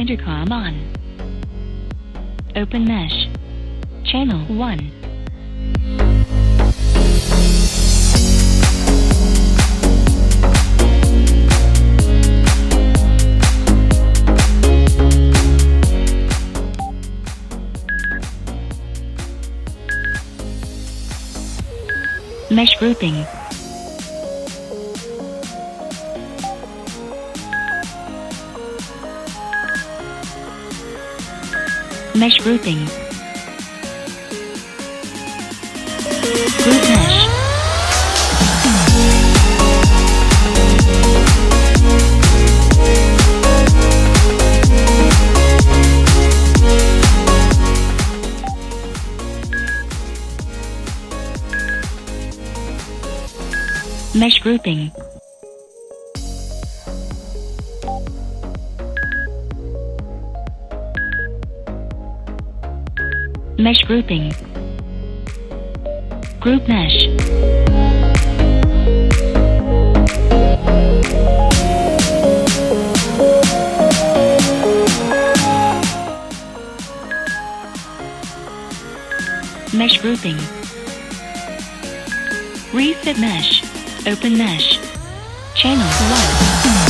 Intercom on. Open mesh. Channel 1. Mesh grouping. Mesh grouping. Group mesh. Mesh grouping. Mesh grouping. Group mesh. Mesh grouping. Refit mesh. Open mesh. Channel 1.